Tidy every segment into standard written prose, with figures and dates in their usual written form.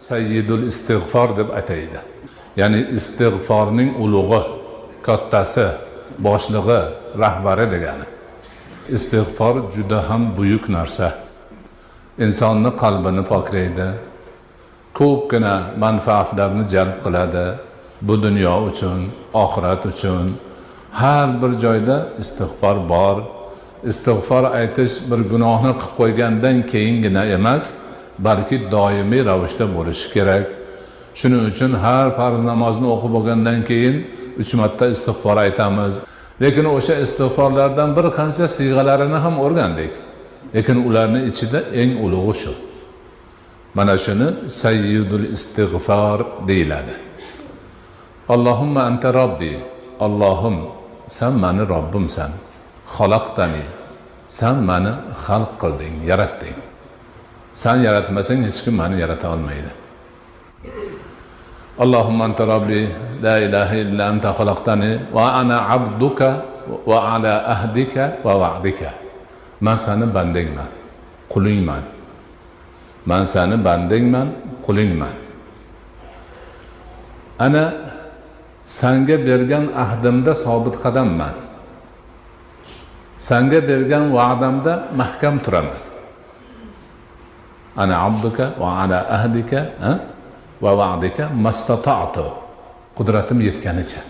sayyidul istig'for deb ataydi. Ya'ni istig'forning ulug'i, kattasi, boshlig'i, rahbari degani. Istig'for juda ham buyuk narsa. İnsonni qalbini poklaydi. Ko'pgina manfaatlarni jalb qiladi. Bu dunyo uchun, oxirat uchun har bir joyda istig'for bor. Istig'for aytish bir gunohni qilib qo'ygandan keyingina emas, balki doimiy ravishda bo'lishi kerak. Shuning uchun har farz namozni o'qib bo'lgandan keyin 3 marta istig'for aytamiz. Lekin o'sha istig'forlardan bir qancha siyg'alarini ham o'rgandik. Lekin ularning ichida eng ulug'i shu. Mana shuni sayyidul istig'for deyiladi. Allohumma anta robbi. Allohim, sen meni Robbimsan. Xalaqtani. Sen meni xalq qilding, yaratding. Sen yaratmasang hech kim meni yarata olmaydi. Allohumma anta robbi, la ilaha illa anta xalaqtani va ana abduka va ala ahdika va va'dika. Men seni bandingman, qulingman. Men seni bandingman, qulingman. Ana senga bergan ahdimda sobit qadamman. Senga bergan va'damda mahkam turaman. Ana abduka va ala ahdika va va'dika mastata'tu. Qudratim yetganicha.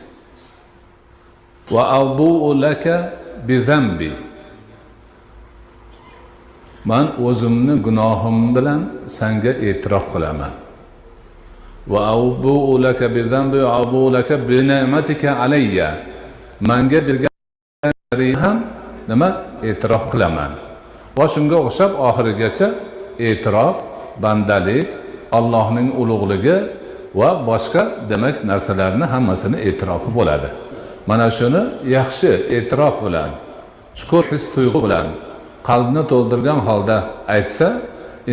Va abu'u laka bi zambi. Men o'zimni gunohim bilan senga e'tirof qilaman. Va abu'u laka bi zambi va abu'u laka bi ni'matika alayya. Menga bergan ham nima e'tirof qilaman. Va shunga o'xshab oxirigacha e'tirof, bandalik, Allohning ulug'ligi va boshqa demak narsalarni hammasini e'tirofi bo'ladi. Mana shuni yaxshi e'tirof bilan, chuqur his tuyg'u bilan qalbni to'ldirgan holda aytsa,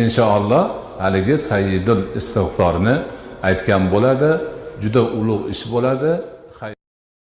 inshaalloh haligi sayyidul istig'forni aytgan bo'ladi. Juda ulug' ish bo'ladi.